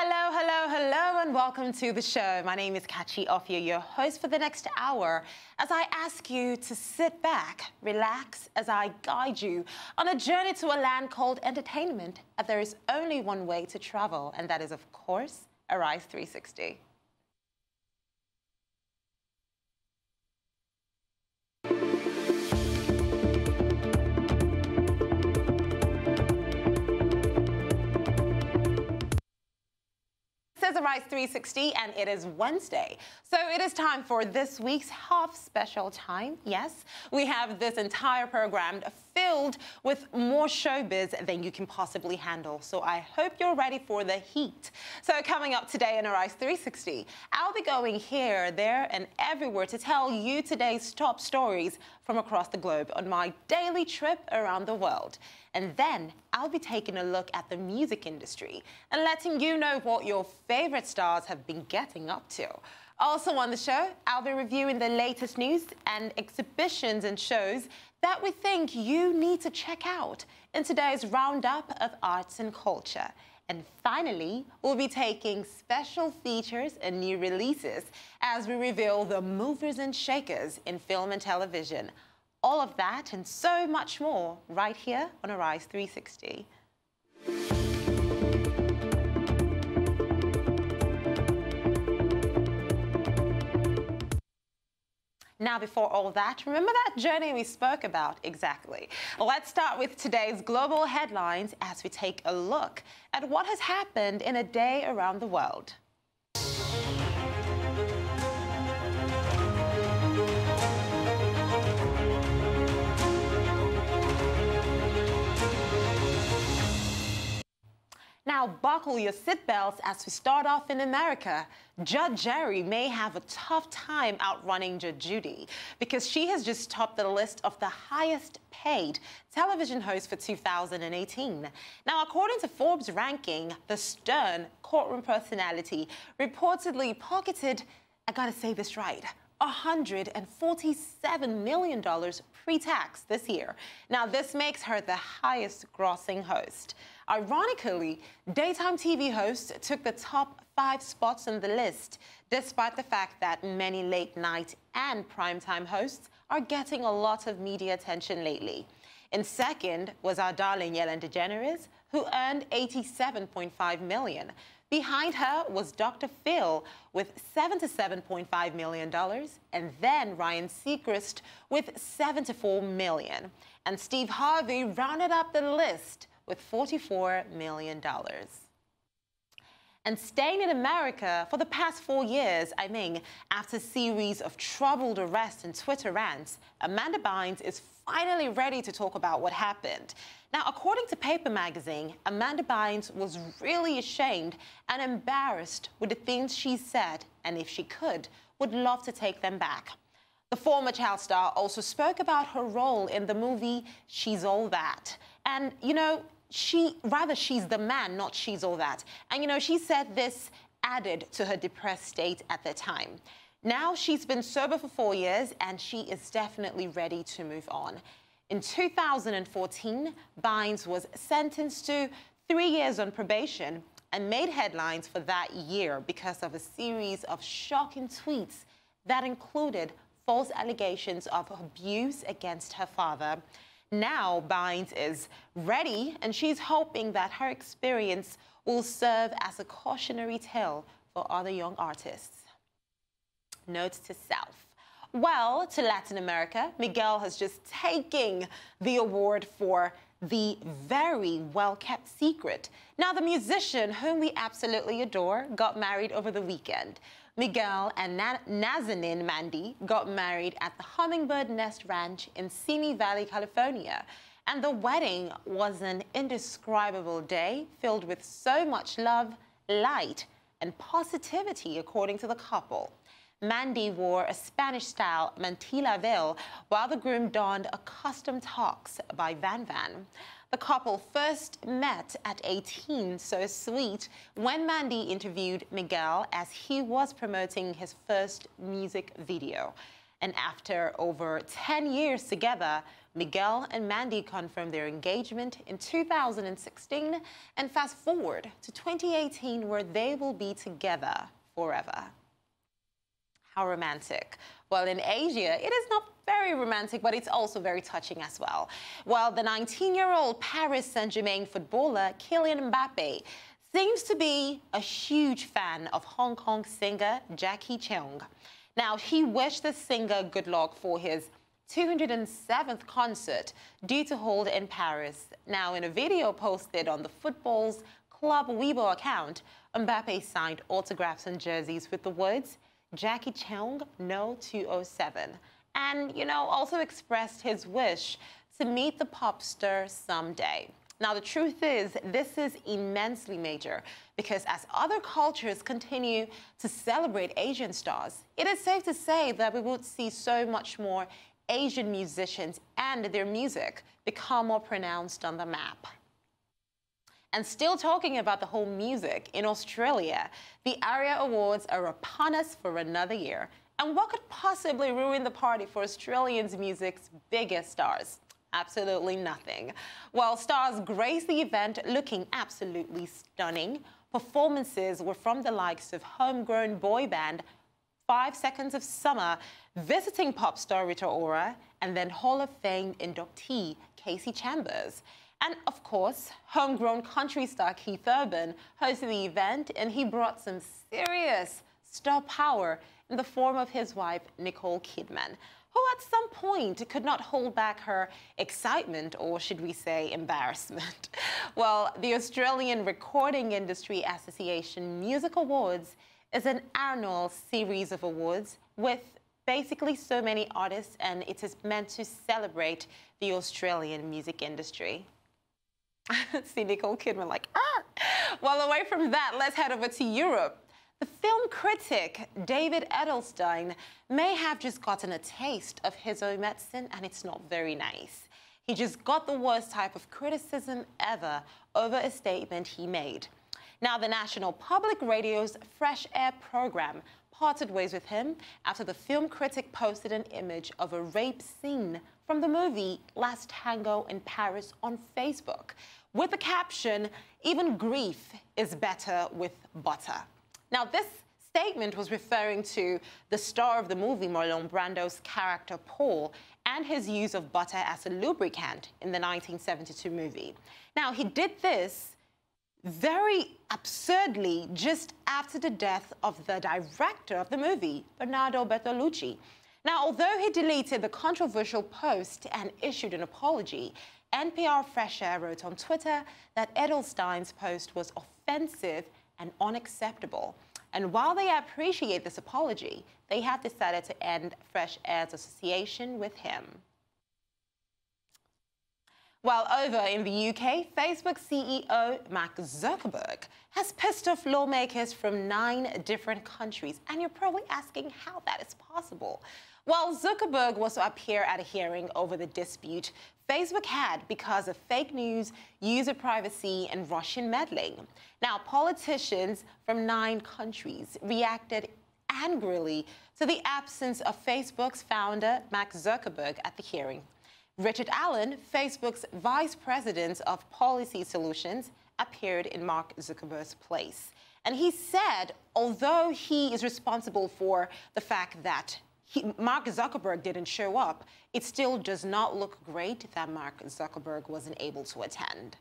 Hello, hello, hello, and welcome to the show. My name is Kachi Ofio, your host for the next hour, as I ask you to sit back, relax, as I guide you on a journey to a land called entertainment. And there is only one way to travel, and that is, of course, Arise 360. This is Arise 360 and it is Wednesday. So it is time for this week's half special time. Yes, we have this entire program filled with more showbiz than you can possibly handle. So I hope you're ready for the heat. So coming up today in Arise 360, I'll be going here, there and everywhere to tell you today's top stories from across the globe on my daily trip around the world. And then I'll be taking a look at the music industry and letting you know what your favorite stars have been getting up to. Also on the show, I'll be reviewing the latest news and exhibitions and shows that we think you need to check out in today's roundup of arts and culture. And finally, we'll be taking special features and new releases as we reveal the movers and shakers in film and television. All of that and so much more right here on Arise 360. Now, before all that, remember that journey we spoke about? Exactly. Let's start with today's global headlines as we take a look at what has happened in a day around the world. Now, buckle your seatbelts as we start off in America. Judge Jerry may have a tough time outrunning Judge Judy because she has just topped the list of the highest paid television hosts for 2018. Now, according to Forbes ranking, the stern courtroom personality reportedly pocketed, I gotta say this right, $147 million pre-tax this year. Now, this makes her the highest grossing host. Ironically, daytime TV hosts took the top 5 spots on the list, despite the fact that many late night and primetime hosts are getting a lot of media attention lately. In second was our darling Ellen DeGeneres, who earned $87.5 million. Behind her was Dr. Phil with $77.5 million, and then Ryan Seacrest with $74 million. And Steve Harvey rounded up the list with $44 million. And staying in America for the past 4 years, after a series of troubled arrests and Twitter rants, Amanda Bynes is finally ready to talk about what happened. Now, according to Paper Magazine, Amanda Bynes was really ashamed and embarrassed with the things she said, and if she could, would love to take them back. The former child star also spoke about her role in the movie She's All That. And, she's the man, not she's all that. And, she said this added to her depressed state at the time. Now she's been sober for 4 years and she is definitely ready to move on. In 2014, Bynes was sentenced to 3 years on probation and made headlines for that year because of a series of shocking tweets that included false allegations of abuse against her father. Now Bynes is ready, and she's hoping that her experience will serve as a cautionary tale for other young artists. Note to self. Well, to Latin America, Miguel has just taken the award for the very well-kept secret. Now, the musician, whom we absolutely adore, got married over the weekend. Miguel and Nazanin Mandy got married at the Hummingbird Nest Ranch in Simi Valley, California. And the wedding was an indescribable day filled with so much love, light, and positivity, according to the couple. Mandy wore a Spanish-style mantilla veil, while the groom donned a custom tux by Van Van. The couple first met at 18, so sweet, when Mandy interviewed Miguel as he was promoting his first music video. And after over 10 years together, Miguel and Mandy confirmed their engagement in 2016, and fast forward to 2018, where they will be together forever. How romantic. Well, in Asia, it is not very romantic, but it's also very touching as well. Well, the 19-year-old Paris Saint-Germain footballer Kylian Mbappe seems to be a huge fan of Hong Kong singer Jackie Cheung. Now, he wished the singer good luck for his 207th concert due to hold in Paris. Now, in a video posted on the football's Club Weibo account, Mbappe signed autographs and jerseys with the words, Jackie Cheung, no 207. And, also expressed his wish to meet the pop star someday. Now, the truth is, this is immensely major because as other cultures continue to celebrate Asian stars, it is safe to say that we would see so much more Asian musicians and their music become more pronounced on the map. And still talking about the whole music, in Australia, the ARIA Awards are upon us for another year. And what could possibly ruin the party for Australians' music's biggest stars? Absolutely nothing. While stars graced the event looking absolutely stunning, performances were from the likes of homegrown boy band 5 Seconds of Summer, visiting pop star Rita Ora, and then Hall of Fame inductee Casey Chambers. And of course, homegrown country star Keith Urban hosted the event, and he brought some serious star power in the form of his wife, Nicole Kidman, who at some point could not hold back her excitement, or should we say embarrassment. Well, the Australian Recording Industry Association Music Awards is an annual series of awards with basically so many artists, and it is meant to celebrate the Australian music industry. See Nicole Kidman like, ah! Well, away from that, let's head over to Europe. The film critic David Edelstein may have just gotten a taste of his own medicine, and it's not very nice. He just got the worst type of criticism ever over a statement he made. Now, the National Public Radio's Fresh Air program parted ways with him after the film critic posted an image of a rape scene from the movie Last Tango in Paris on Facebook, with the caption, "Even grief is better with butter." Now, this statement was referring to the star of the movie, Marlon Brando's character Paul, and his use of butter as a lubricant in the 1972 movie. Now, he did this very absurdly just after the death of the director of the movie, Bernardo Bertolucci. Now, although he deleted the controversial post and issued an apology, NPR Fresh Air wrote on Twitter that Edelstein's post was offensive and unacceptable. And while they appreciate this apology, they have decided to end Fresh Air's association with him. While over in the UK, Facebook CEO Mark Zuckerberg has pissed off lawmakers from 9 different countries. And you're probably asking how that is possible. Well, Zuckerberg was to appear at a hearing over the dispute Facebook had because of fake news, user privacy, and Russian meddling. Now, politicians from 9 countries reacted angrily to the absence of Facebook's founder, Mark Zuckerberg, at the hearing. Richard Allen, Facebook's vice president of policy solutions, appeared in Mark Zuckerberg's place. And he said, although he is responsible for the fact that Mark Zuckerberg didn't show up, it still does not look great that Mark Zuckerberg wasn't able to attend.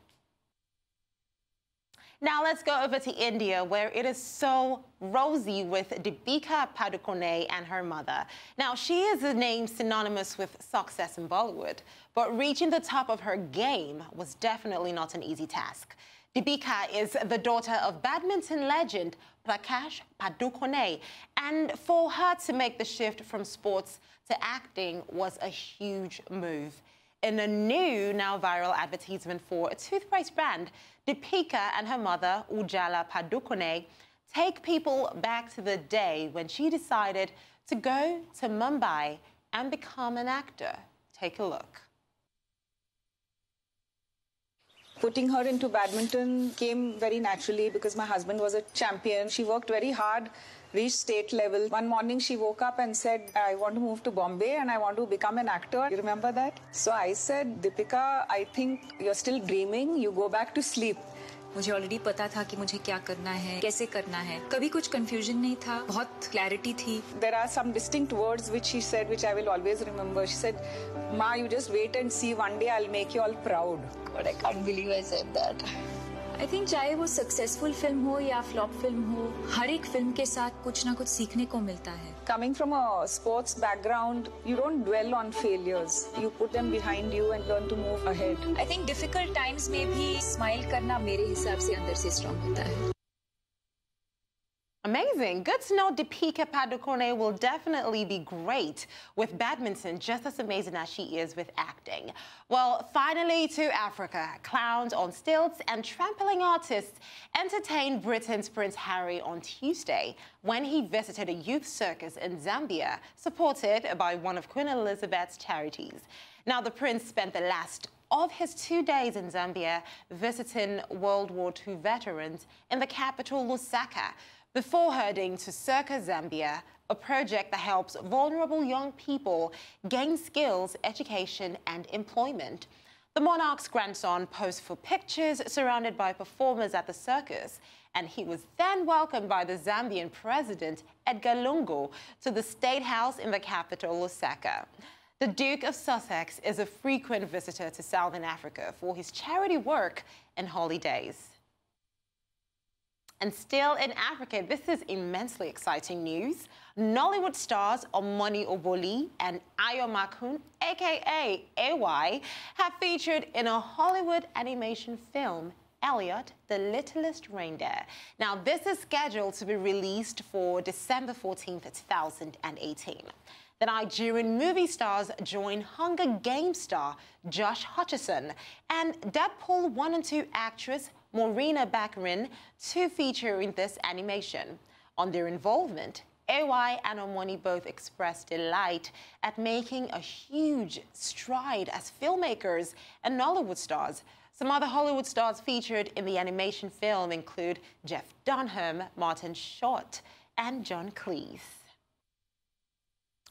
Now let's go over to India, where it is so rosy with Deepika Padukone and her mother. Now, she is a name synonymous with success in Bollywood, but reaching the top of her game was definitely not an easy task. Deepika is the daughter of badminton legend Prakash Padukone, and for her to make the shift from sports to acting was a huge move. In a new, now viral advertisement for a toothpaste brand, Deepika and her mother, Ujjwala Padukone, take people back to the day when she decided to go to Mumbai and become an actor. Take a look. Putting her into badminton came very naturally because my husband was a champion. She worked very hard, reached state level. One morning she woke up and said, I want to move to Bombay and I want to become an actor. You remember that? So I said, Deepika, I think you're still dreaming. You go back to sleep. मुझे already पता था कि मुझे क्या करना है, कैसे करना है. कभी कुछ कंफ्यूजन नहीं था, बहुत क्लैरिटी थी. There are some distinct words which she said, which I will always remember. She said, Ma, you just wait and see. One day I'll make you all proud. But I can't believe I said that. I think चाहे वो successful film हो या flop film हो, हर एक film के साथ कुछ ना कुछ सीखने को मिलता है. Coming from a sports background, you don't dwell on failures. You put them behind you and learn to move ahead. I think difficult times में भी स्माइल करना मेरे हिसाब से अंदर से स्ट्रांग होता है. Amazing. Good to know Deepika Padukone will definitely be great with badminton, just as amazing as she is with acting. Well, finally to Africa. Clowns on stilts and trampoline artists entertained Britain's Prince Harry on Tuesday when he visited a youth circus in Zambia, supported by one of Queen Elizabeth's charities. Now, the prince spent the last of his 2 days in Zambia visiting World War II veterans in the capital, Lusaka, before heading to Circus Zambia, a project that helps vulnerable young people gain skills, education, and employment. The monarch's grandson posed for pictures surrounded by performers at the circus, and he was then welcomed by the Zambian president, Edgar Lungu, to the State House in the capital, Lusaka. The Duke of Sussex is a frequent visitor to Southern Africa for his charity work and holidays. And still in Africa, this is immensely exciting news. Nollywood stars Omoni Oboli and Ayo Makun, aka AY, have featured in a Hollywood animation film, Elliot, the Littlest Reindeer. Now, this is scheduled to be released for December 14th, 2018. The Nigerian movie stars join Hunger Games star Josh Hutcherson and Deadpool 1 and 2 actress Morena Baccarin to feature in this animation. On their involvement, AY and Omoni both expressed delight at making a huge stride as filmmakers and Nollywood stars. Some other Hollywood stars featured in the animation film include Jeff Dunham, Martin Short, and John Cleese.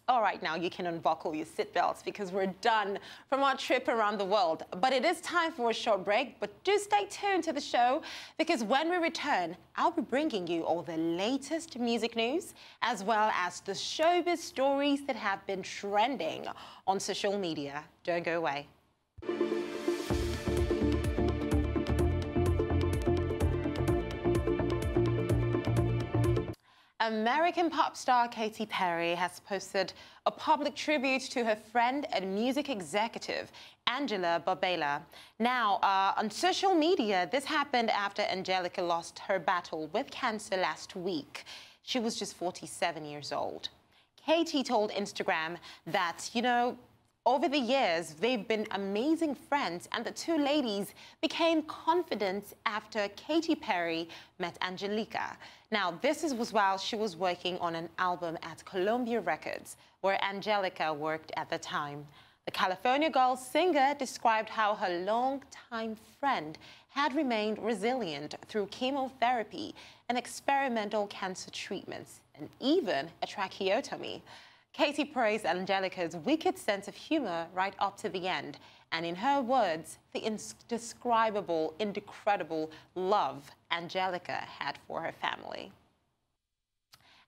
All right, now you can unbuckle your seatbelts because we're done from our trip around the world. But it is time for a short break, but do stay tuned to the show because when we return, I'll be bringing you all the latest music news as well as the showbiz stories that have been trending on social media. Don't go away. American pop star Katy Perry has posted a public tribute to her friend and music executive, Angela Barbela. Now, on social media, this happened after Angelica lost her battle with cancer last week. She was just 47 years old. Katy told Instagram that, over the years, they've been amazing friends, and the two ladies became confident after Katy Perry met Angelica. Now, this was while she was working on an album at Columbia Records, where Angelica worked at the time. The California Girls singer described how her longtime friend had remained resilient through chemotherapy and experimental cancer treatments, and even a tracheotomy. Katy praised Angelica's wicked sense of humor right up to the end, and in her words, the indescribable, incredible love Angelica had for her family.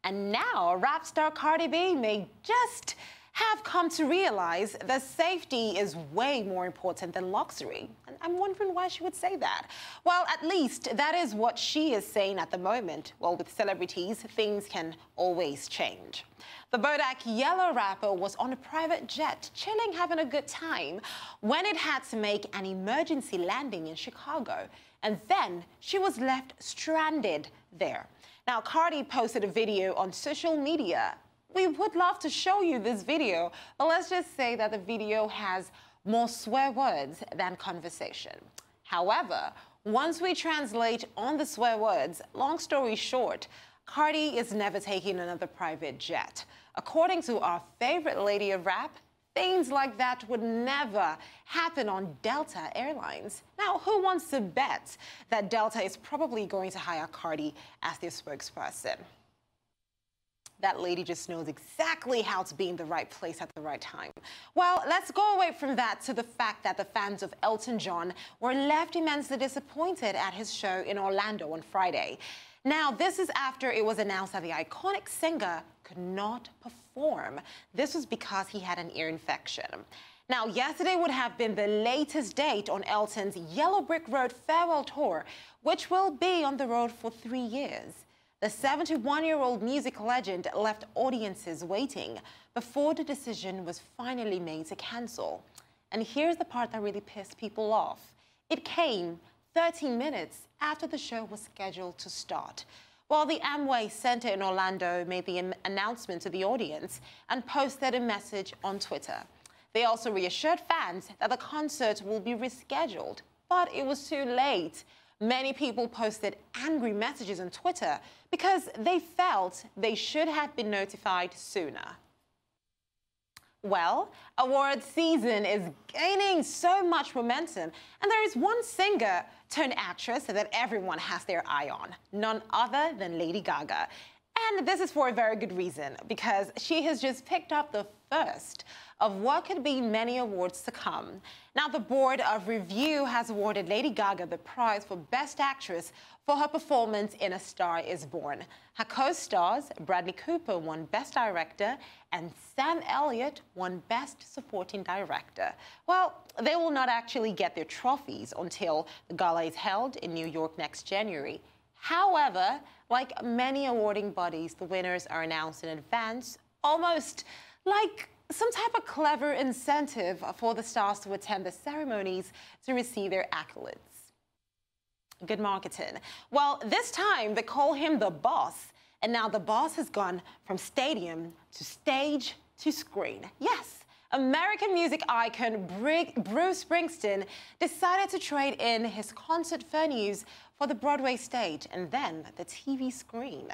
And now, rap star Cardi B may just have come to realize that safety is way more important than luxury. And I'm wondering why she would say that. Well, at least that is what she is saying at the moment. Well, with celebrities, things can always change. The Bodak Yellow rapper was on a private jet, chilling, having a good time, when it had to make an emergency landing in Chicago. And then she was left stranded there. Now, Cardi posted a video on social media. We would love to show you this video, but let's just say that the video has more swear words than conversation. However, once we translate on the swear words, long story short, Cardi is never taking another private jet. According to our favorite lady of rap, things like that would never happen on Delta Airlines. Now, who wants to bet that Delta is probably going to hire Cardi as their spokesperson? That lady just knows exactly how to be in the right place at the right time. Well, let's go away from that to the fact that the fans of Elton John were left immensely disappointed at his show in Orlando on Friday. Now, this is after it was announced that the iconic singer could not perform. This was because he had an ear infection. Now, yesterday would have been the latest date on Elton's Yellow Brick Road farewell tour, which will be on the road for 3 years. The 71-year-old music legend left audiences waiting before the decision was finally made to cancel. And here's the part that really pissed people off. It came 13 minutes after the show was scheduled to start. Well, the Amway Center in Orlando made the announcement to the audience and posted a message on Twitter. They also reassured fans that the concert will be rescheduled, but it was too late. Many people posted angry messages on Twitter because they felt they should have been notified sooner. Well, award season is gaining so much momentum, and there is one singer turned actress that everyone has their eye on, none other than Lady Gaga. And this is for a very good reason, because she has just picked up the first of what could be many awards to come. Now, the Board of Review has awarded Lady Gaga the prize for Best Actress for her performance in A Star Is Born. Her co-stars, Bradley Cooper, won Best Director, and Sam Elliott won Best Supporting Director. Well, they will not actually get their trophies until the gala is held in New York next January. However, like many awarding bodies, the winners are announced in advance, almost like some type of clever incentive for the stars to attend the ceremonies to receive their accolades. Good marketing. Well, this time they call him the boss, and now the boss has gone from stadium to stage to screen. Yes, American music icon Bruce Springsteen decided to trade in his concert venues for the Broadway stage and then the TV screen.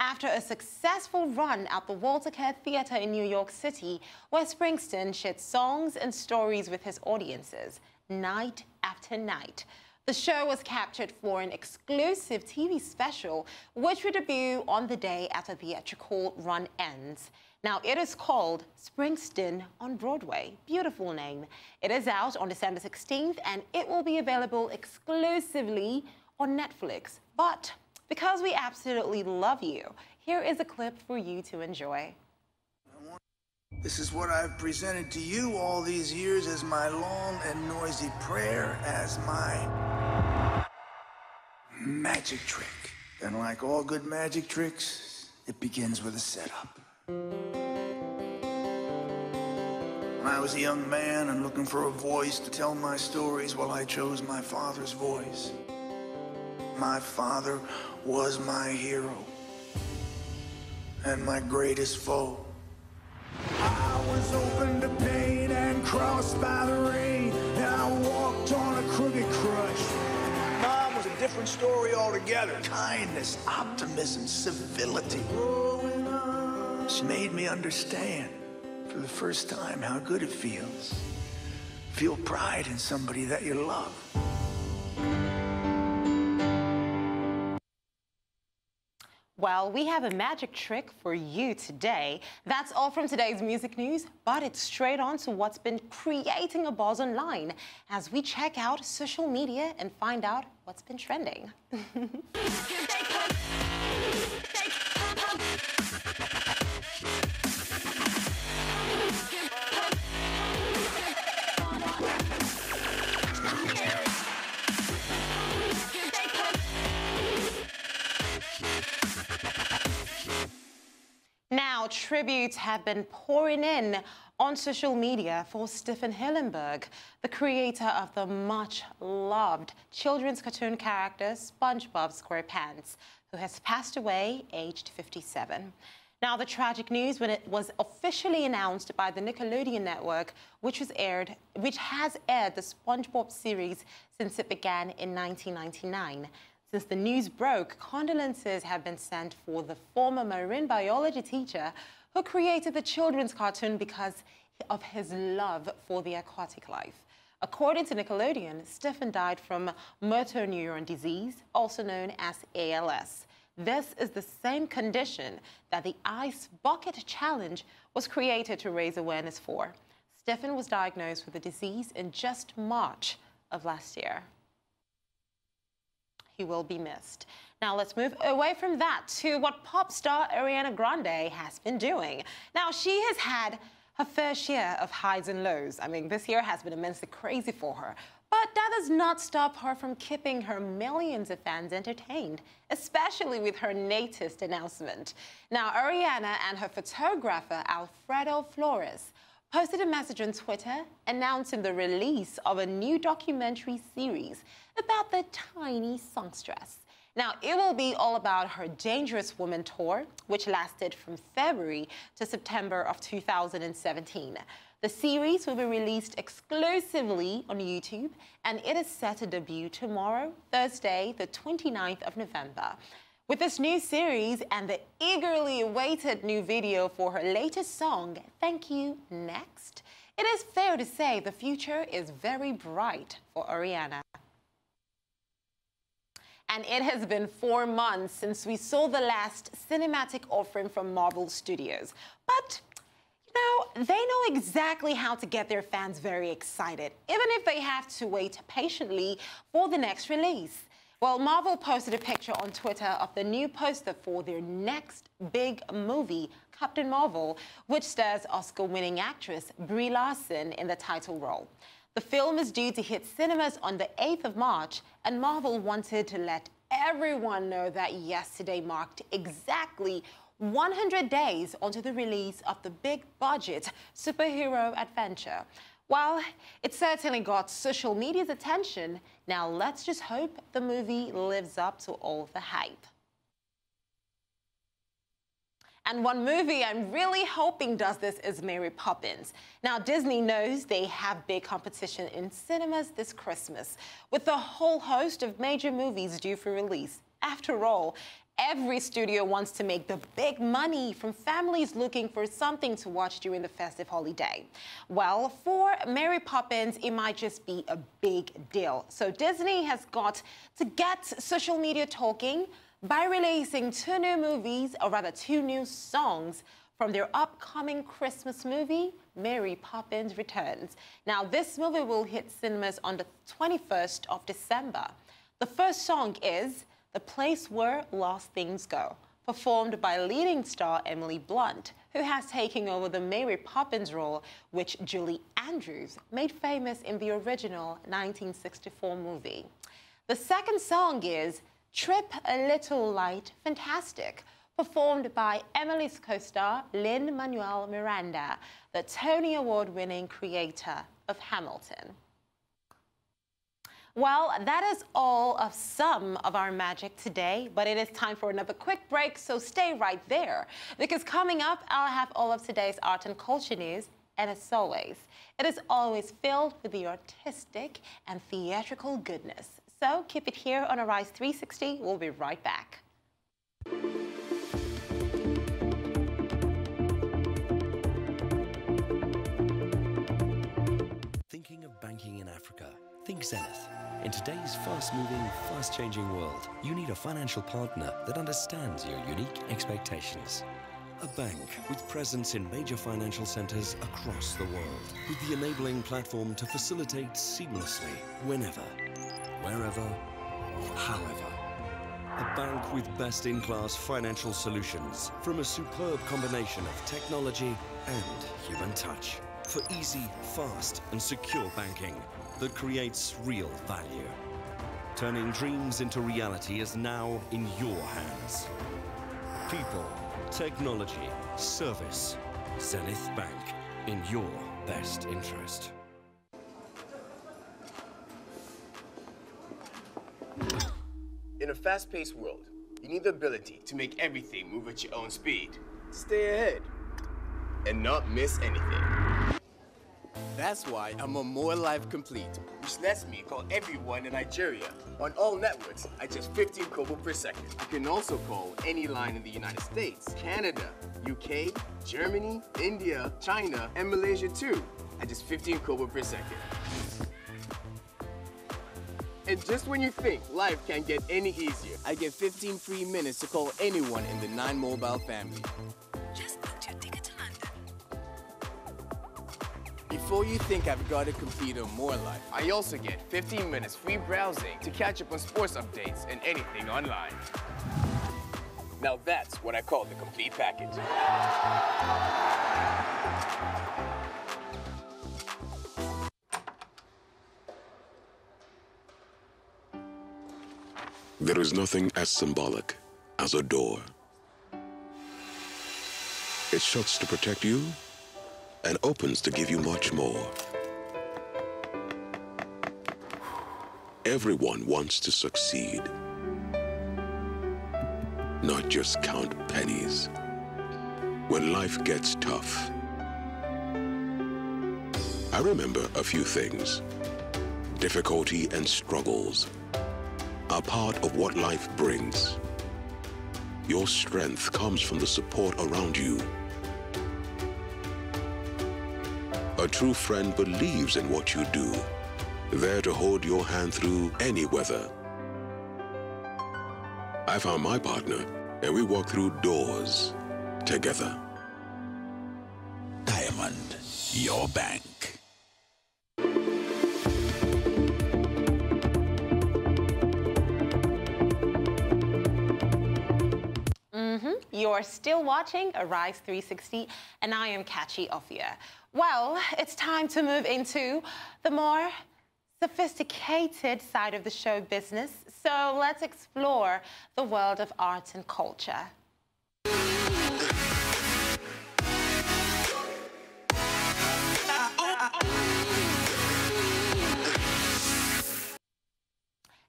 After a successful run at the Walter Kerr Theatre in New York City, where Springsteen shared songs and stories with his audiences, night after night. The show was captured for an exclusive TV special, which will debut on the day after the theatrical run ends. Now, it is called Springsteen on Broadway. Beautiful name. It is out on December 16th, and it will be available exclusively on Netflix. But because we absolutely love you, here is a clip for you to enjoy. This is what I've presented to you all these years as my long and noisy prayer, as my magic trick. And like all good magic tricks, it begins with a setup. When I was a young man and looking for a voice to tell my stories, well, I chose my father's voice. My father was my hero and my greatest foe. I was open to pain and crossed by the rain, and I walked on a crooked crush. Mom was a different story altogether. Kindness, optimism, civility. She made me understand for the first time how good it feels. Feel pride in somebody that you love. Well, we have a magic trick for you today. That's all from today's music news, but it's straight on to what's been creating a buzz online as we check out social media and find out what's been trending. Now, tributes have been pouring in on social media for Stephen Hillenburg, the creator of the much-loved children's cartoon character SpongeBob SquarePants, who has passed away aged 57. Now, the tragic news when it was officially announced by the Nickelodeon network, which has aired the SpongeBob series since it began in 1999. Since the news broke, condolences have been sent for the former marine biology teacher who created the children's cartoon because of his love for the aquatic life. According to Nickelodeon, Stephen died from motor neuron disease, also known as ALS. This is the same condition that the Ice Bucket Challenge was created to raise awareness for. Stephen was diagnosed with the disease in just March of last year. He will be missed. Now let's move away from that to what pop star Ariana Grande has been doing. Now she has had her fair share of highs and lows. I mean, this year has been immensely crazy for her. But that does not stop her from keeping her millions of fans entertained, especially with her latest announcement. Now, Ariana and her photographer, Alfredo Flores, posted a message on Twitter announcing the release of a new documentary series about the tiny songstress. Now, it will be all about her Dangerous Woman tour, which lasted from February to September of 2017. The series will be released exclusively on YouTube, and it is set to debut tomorrow, Thursday, the 29th of November. With this new series and the eagerly awaited new video for her latest song, Thank You, Next, it is fair to say the future is very bright for Ariana. And it has been 4 months since we saw the last cinematic offering from Marvel Studios. But, you know, they know exactly how to get their fans very excited, even if they have to wait patiently for the next release. Well, Marvel posted a picture on Twitter of the new poster for their next big movie, Captain Marvel, which stars Oscar-winning actress Brie Larson in the title role. The film is due to hit cinemas on the 8th of March, and Marvel wanted to let everyone know that yesterday marked exactly 100 days onto the release of the big-budget superhero adventure. While it certainly got social media's attention, now let's just hope the movie lives up to all the hype. And one movie I'm really hoping does this is Mary Poppins. Now, Disney knows they have big competition in cinemas this Christmas, with a whole host of major movies due for release. After all, every studio wants to make the big money from families looking for something to watch during the festive holiday. Well, for Mary Poppins, it might just be a big deal. So Disney has got to get social media talking by releasing 2 new movies, or rather 2 new songs, from their upcoming Christmas movie, Mary Poppins Returns. Now, this movie will hit cinemas on the 21st of December. The first song is The Place Where Lost Things Go, performed by leading star Emily Blunt, who has taken over the Mary Poppins role, which Julie Andrews made famous in the original 1964 movie. The second song is Trip a Little Light Fantastic, performed by Emily's co-star Lin-Manuel Miranda, the Tony Award-winning creator of Hamilton. Well, that is all of some of our magic today, but it is time for another quick break, so stay right there, because coming up, I'll have all of today's art and culture news, and as always, it is always filled with the artistic and theatrical goodness. So keep it here on Arise 360. We'll be right back. Thinking of banking in Africa? Think Zenith. In today's fast-moving, fast-changing world, you need a financial partner that understands your unique expectations. A bank with presence in major financial centers across the world, with the enabling platform to facilitate seamlessly, whenever, wherever, however. A bank with best-in-class financial solutions from a superb combination of technology and human touch for easy, fast, and secure banking that creates real value. Turning dreams into reality is now in your hands. People, technology, service. Zenith Bank, in your best interest. In a fast-paced world, you need the ability to make everything move at your own speed, to stay ahead, and not miss anything. That's why I'm a More Life Complete, which lets me call everyone in Nigeria on all networks at just 15 kobo per second. I can also call any line in the United States, Canada, UK, Germany, India, China, and Malaysia too, at just 15 kobo per second. And just when you think life can't get any easier, I get 15 free minutes to call anyone in the 9 Mobile family. Just booked your ticket to London. Before you think I've got to compete on More Life, I also get 15 minutes free browsing to catch up on sports updates and anything online. Now that's what I call the complete package. There is nothing as symbolic as a door. It shuts to protect you and opens to give you much more. Everyone wants to succeed, not just count pennies. When life gets tough, I remember a few things. Difficulty and struggles are part of what life brings. Your strength comes from the support around you. A true friend believes in what you do, there to hold your hand through any weather. I found my partner, and we walked through doors together. Diamond, your bank. You're still watching Arise 360, and I am Kachi Ofia. Well, it's time to move into the more sophisticated side of the show business. So let's explore the world of arts and culture.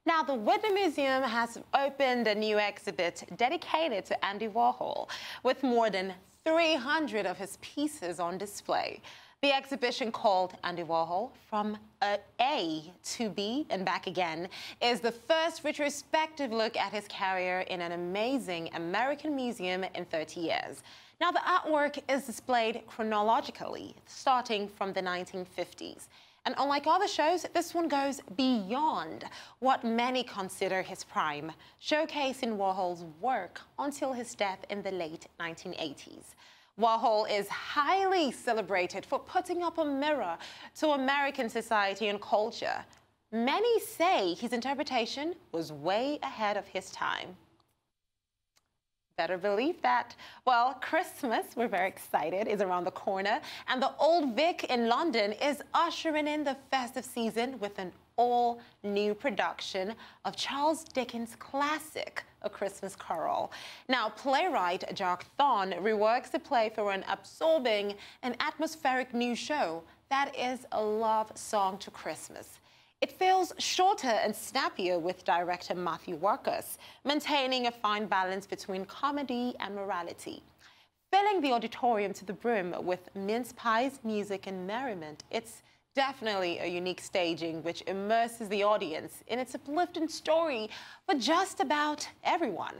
Now, the Whitney Museum has opened a new exhibit dedicated to Andy Warhol, with more than 300 of his pieces on display. The exhibition, called Andy Warhol From A to B and Back Again, is the first retrospective look at his career in an amazing American museum in 30 years. Now, the artwork is displayed chronologically, starting from the 1950s. And unlike other shows, this one goes beyond what many consider his prime, showcasing Warhol's work until his death in the late 1980s. Warhol is highly celebrated for putting up a mirror to American society and culture. Many say his interpretation was way ahead of his time. Better believe that. Well, Christmas, we're very excited, is around the corner, and the Old Vic in London is ushering in the festive season with an all-new production of Charles Dickens' classic, A Christmas Carol. Now, playwright Jack Thorne reworks the play for an absorbing and atmospheric new show that is a love song to Christmas. It feels shorter and snappier with director Matthew Warchus, maintaining a fine balance between comedy and morality. Filling the auditorium to the brim with mince pies, music, and merriment, it's definitely a unique staging which immerses the audience in its uplifting story for just about everyone.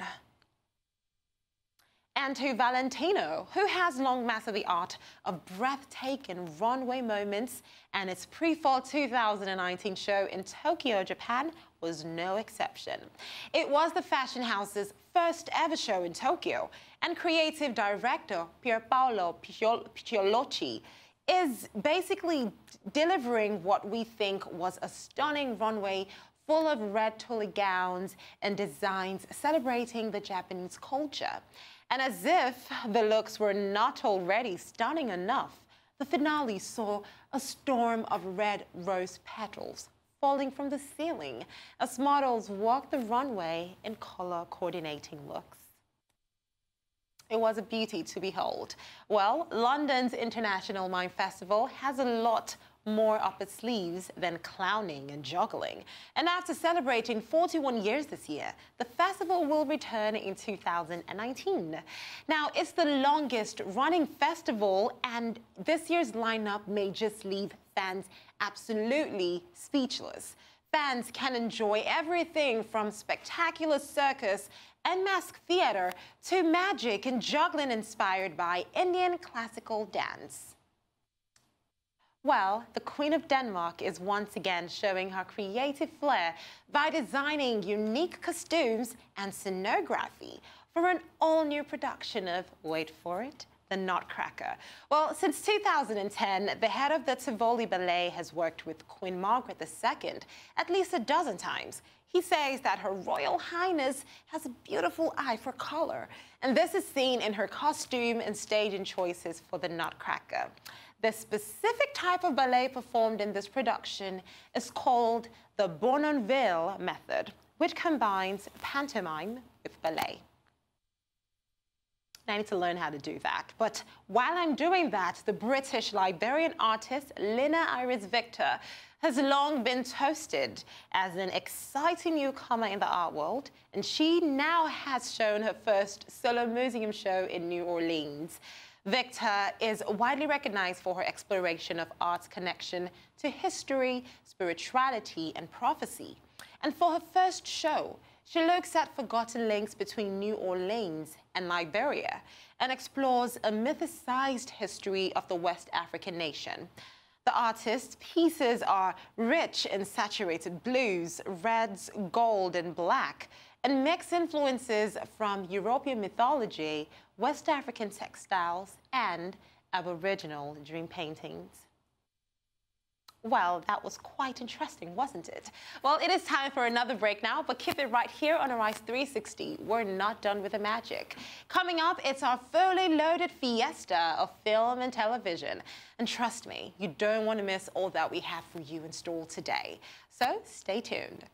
And to Valentino, who has long mastered the art of breathtaking runway moments, and its pre-fall 2019 show in Tokyo, Japan, was no exception. It was the fashion house's first ever show in Tokyo, and creative director Pierpaolo Picciolocci is basically delivering what we think was a stunning runway full of red tulle gowns and designs celebrating the Japanese culture. And as if the looks were not already stunning enough, the finale saw a storm of red rose petals falling from the ceiling as models walked the runway in color coordinating looks. It was a beauty to behold. Well, London's International Mime Festival has a lot more up its sleeves than clowning and juggling. And after celebrating 41 years this year, the festival will return in 2019. Now, it's the longest running festival, and this year's lineup may just leave fans absolutely speechless. Fans can enjoy everything from spectacular circus and mask theater to magic and juggling inspired by Indian classical dance. Well, the Queen of Denmark is once again showing her creative flair by designing unique costumes and scenography for an all-new production of, wait for it, The Nutcracker. Well, since 2010, the head of the Tivoli Ballet has worked with Queen Margaret II at least a dozen times. He says that Her Royal Highness has a beautiful eye for color, and this is seen in her costume and staging choices for The Nutcracker. The specific type of ballet performed in this production is called the Bournonville method, which combines pantomime with ballet. I need to learn how to do that. But while I'm doing that, the British Liberian artist Lina Iris Victor has long been toasted as an exciting newcomer in the art world, and she now has shown her first solo museum show in New Orleans. Victor is widely recognized for her exploration of art's connection to history, spirituality, and prophecy. And for her first show, she looks at forgotten links between New Orleans and Liberia and explores a mythicized history of the West African nation. The artist's pieces are rich in saturated blues, reds, gold, and black, and mix influences from European mythology, West African textiles, and Aboriginal dream paintings. Well, that was quite interesting, wasn't it? Well, it is time for another break now, but keep it right here on Arise 360. We're not done with the magic. Coming up, it's our fully loaded fiesta of film and television. And trust me, you don't want to miss all that we have for you in store today. So stay tuned.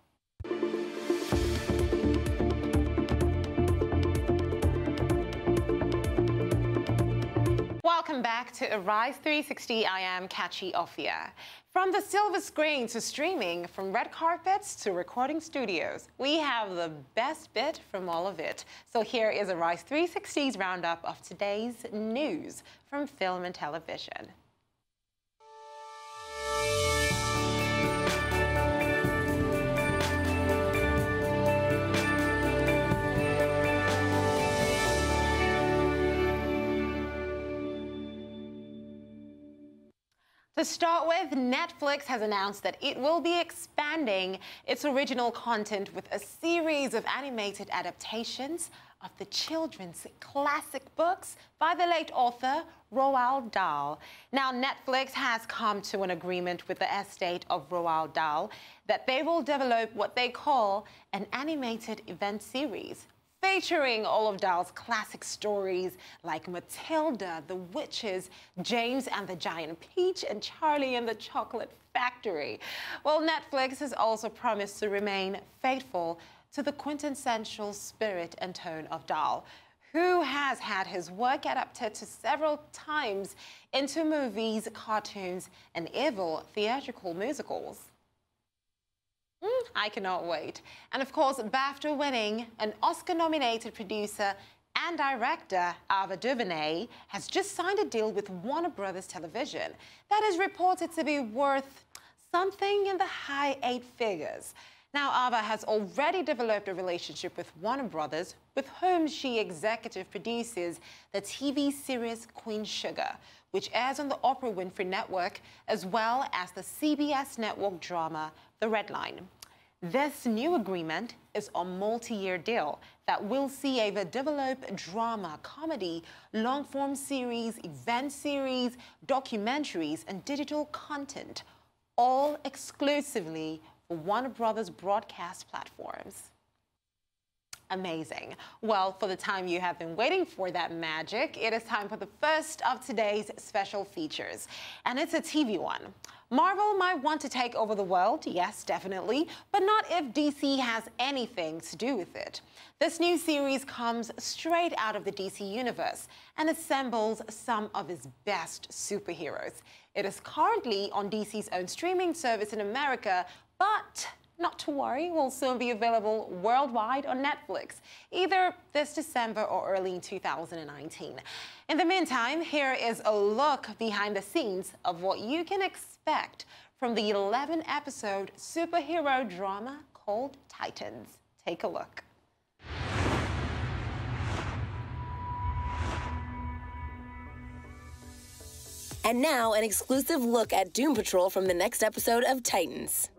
Welcome back to Arise 360. I am Kachi Ophia. From the silver screen to streaming, from red carpets to recording studios, we have the best bit from all of it. So here is Arise 360's roundup of today's news from film and television. To start with, Netflix has announced that it will be expanding its original content with a series of animated adaptations of the children's classic books by the late author Roald Dahl. Now, Netflix has come to an agreement with the estate of Roald Dahl that they will develop what they call an animated event series, featuring all of Dahl's classic stories like Matilda, The Witches, James and the Giant Peach, and Charlie and the Chocolate Factory. Well, Netflix has also promised to remain faithful to the quintessential spirit and tone of Dahl, who has had his work adapted to several times into movies, cartoons, and even theatrical musicals. I cannot wait. And of course, BAFTA-winning and Oscar-nominated producer and director Ava DuVernay has just signed a deal with Warner Brothers Television that is reported to be worth something in the high 8 figures. Now, Ava has already developed a relationship with Warner Brothers, with whom she executive produces the TV series Queen Sugar, which airs on the Oprah Winfrey Network, as well as the CBS network drama The Red Line. This new agreement is a multi-year deal that will see Ava develop drama, comedy, long-form series, event series, documentaries, and digital content, all exclusively for Warner Brothers broadcast platforms. amazing. Well, for the time you have been waiting for that magic, it is time for the first of today's special features. And it's a TV one. Marvel might want to take over the world, yes, definitely, but not if DC has anything to do with it. This new series comes straight out of the DC universe and assembles some of its best superheroes. It is currently on DC's own streaming service in America, but not to worry, will soon be available worldwide on Netflix, either this December or early in 2019. In the meantime, here is a look behind the scenes of what you can expect from the 11-episode superhero drama called Titans. Take a look. And now, an exclusive look at Doom Patrol from the next episode of Titans.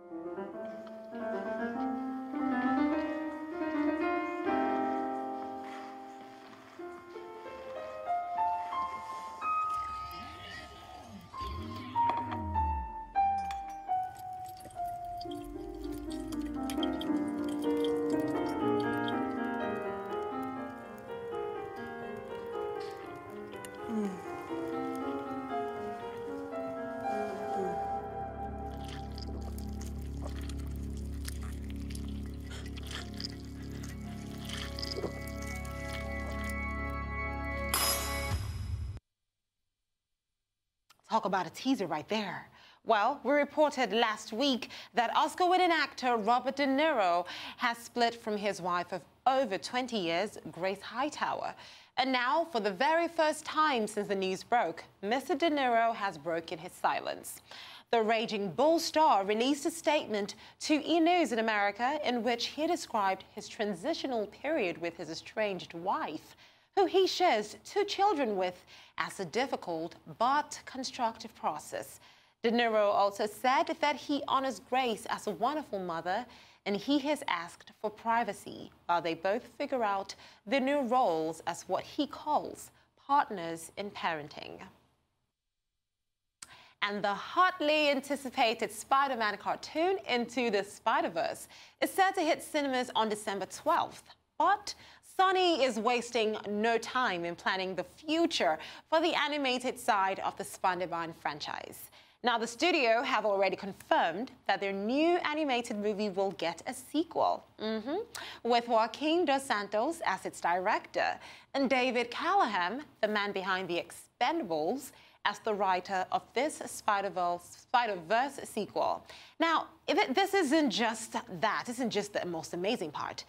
Talk about a teaser right there. Well, we reported last week that Oscar-winning actor Robert De Niro has split from his wife of over 20 years, Grace Hightower. And now, for the very first time since the news broke, Mr. De Niro has broken his silence. The Raging Bull star released a statement to E! News in America in which he described his transitional period with his estranged wife, who he shares 2 children with, as a difficult but constructive process. De Niro also said that he honors Grace as a wonderful mother, and he has asked for privacy while they both figure out their new roles as what he calls partners in parenting. And the hotly anticipated Spider-Man cartoon Into the Spider-Verse is set to hit cinemas on December 12th. But Sony is wasting no time in planning the future for the animated side of the Spider-Man franchise. Now, the studio have already confirmed that their new animated movie will get a sequel, with Joaquin Dos Santos as its director and David Callahan, the man behind The Expendables, as the writer of this Spider-Verse sequel. Now, this isn't just the most amazing part.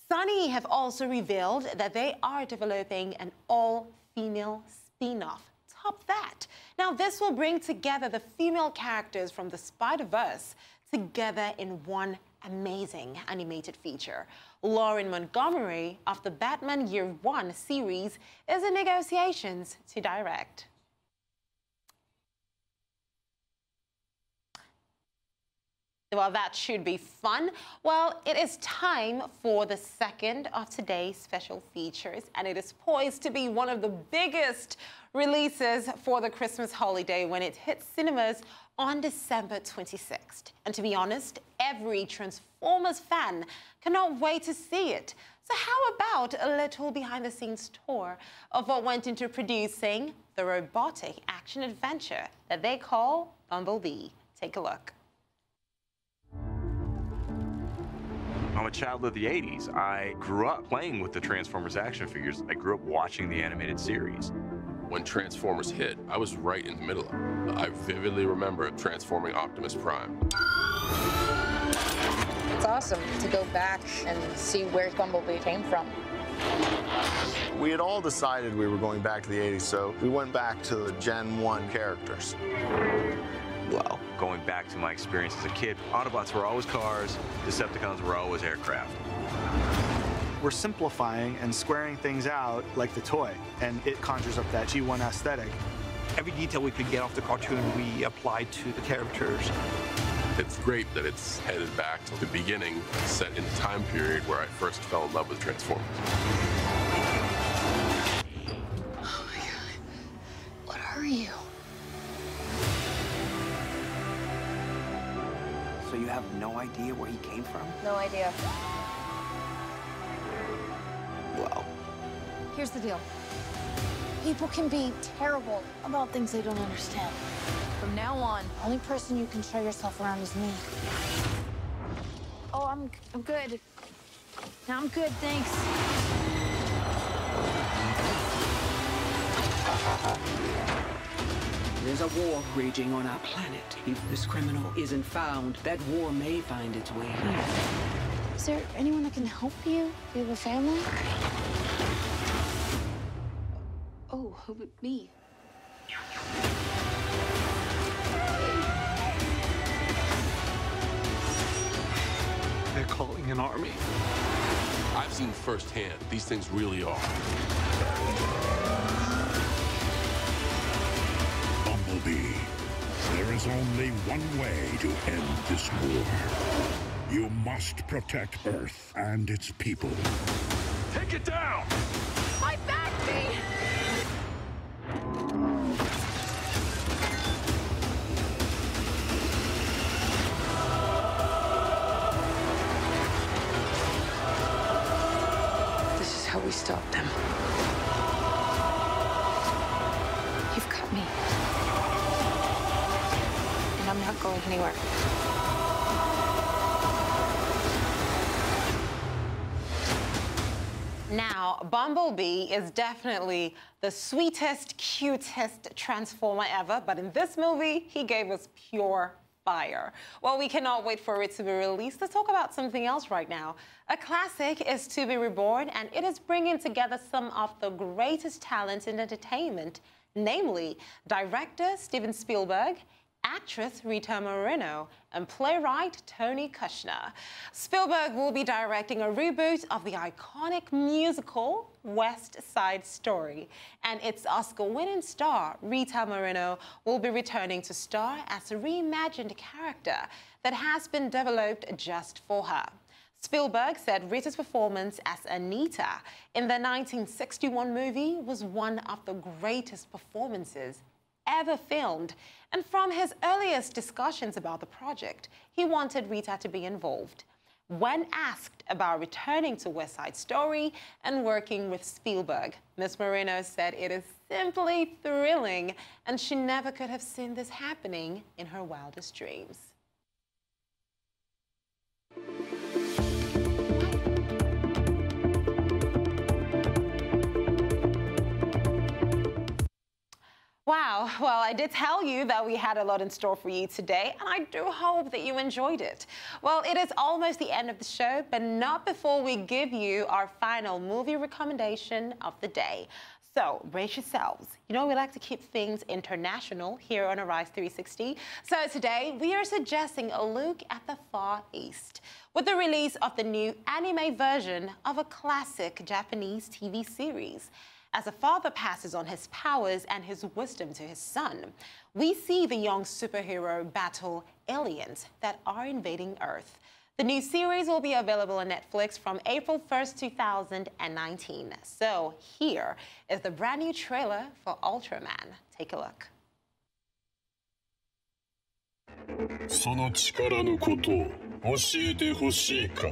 Sony have also revealed that they are developing an all-female spin-off. Top that. Now, this will bring together the female characters from the Spider-Verse together in one amazing animated feature. Lauren Montgomery of the Batman Year One series is in negotiations to direct. Well, that should be fun. Well, it is time for the second of today's special features, and it is poised to be one of the biggest releases for the Christmas holiday when it hits cinemas on December 26th. And to be honest, every Transformers fan cannot wait to see it. So how about a little behind-the-scenes tour of what went into producing the robotic action-adventure that they call Bumblebee? Take a look. I'm a child of the 80s. I grew up playing with the Transformers action figures. I grew up watching the animated series. When Transformers hit, I was right in the middle of it. I vividly remember transforming Optimus Prime. It's awesome to go back and see where Bumblebee came from. We had all decided we were going back to the 80s, so we went back to the Gen 1 characters. Well, going back to my experience as a kid, Autobots were always cars, Decepticons were always aircraft. We're simplifying and squaring things out like the toy, and it conjures up that G1 aesthetic. Every detail we could get off the cartoon, we applied to the characters. It's great that it's headed back to the beginning, set in the time period where I first fell in love with Transformers. Oh my God. What are you? So you have no idea where he came from? No idea. Here's the deal. People can be terrible about things they don't understand. From now on, the only person you can show yourself around is me. Oh, I'm good. No, I'm good, thanks. There's a war raging on our planet. If this criminal isn't found, that war may find its way here. Is there anyone that can help you? Do you have a family? Oh, me. They're calling an army. I've seen firsthand, these things really are. Bumblebee, there is only one way to end this war. You must protect Earth and its people. Take it down! My back, me! This is how we stop them. You've got me. And I'm not going anywhere. Now, Bumblebee is definitely the sweetest, cutest Transformer ever, but in this movie, he gave us pure fire. Well, we cannot wait for it to be released. Let's talk about something else right now. A classic is to be reborn, and it is bringing together some of the greatest talents in entertainment, namely director Steven Spielberg, actress Rita Moreno, and playwright Tony Kushner. Spielberg will be directing a reboot of the iconic musical West Side Story, and its Oscar-winning star Rita Moreno will be returning to star as a reimagined character that has been developed just for her. Spielberg said Rita's performance as Anita in the 1961 movie was one of the greatest performances ever filmed. And from his earliest discussions about the project, he wanted Rita to be involved. When asked about returning to West Side Story and working with Spielberg, Ms. Moreno said it is simply thrilling, and she never could have seen this happening in her wildest dreams. Wow, well, I did tell you that we had a lot in store for you today, and I do hope that you enjoyed it. Well, it is almost the end of the show, but not before we give you our final movie recommendation of the day. So brace yourselves. You know, we like to keep things international here on Arise 360. So today we are suggesting a look at the Far East with the release of the new anime version of a classic Japanese TV series. As a father passes on his powers and his wisdom to his son, we see the young superhero battle aliens that are invading Earth. The new series will be available on Netflix from April 1st, 2019. So here is the brand new trailer for Ultraman. Take a look. その力のことを教えてほしいか。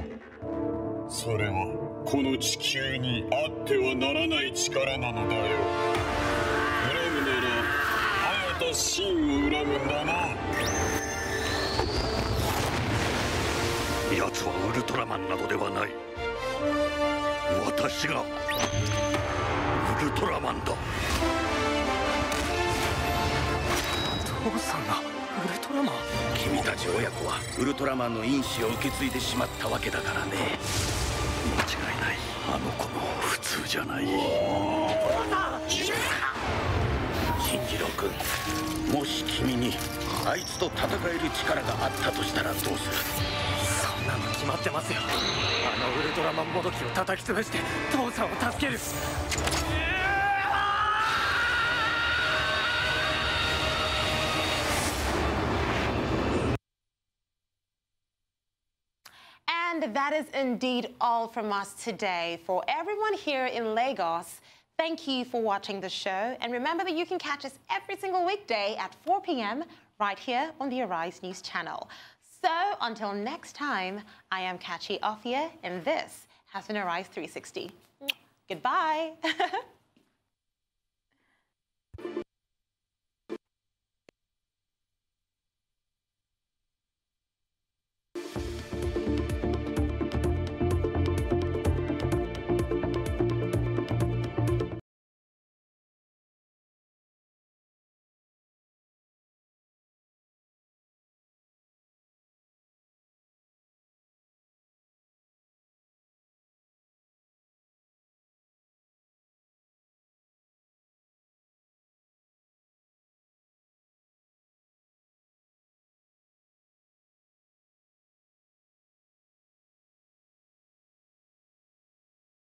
それはこの地球にあってはならない力なのだよ。恨むなら早田真を恨むんだな。奴はウルトラマンなどではない。私がウルトラマンだ。お父さんがウルトラマン。君たち親子はウルトラマンの因子を受け継いでしまったわけだからね。間違いない。あの子も普通じゃない。金次郎君、もし君にあいつと戦える力があったとしたらどうする？そんなの決まってますよ。あのウルトラマンもどきを叩き潰して父さんを助ける。And that is indeed all from us today. For everyone here in Lagos, thank you for watching the show. And remember that you can catch us every single weekday at 4 p.m. right here on the Arise News channel. So until next time, I am Kachi Ofia, and this has been Arise 360. Goodbye.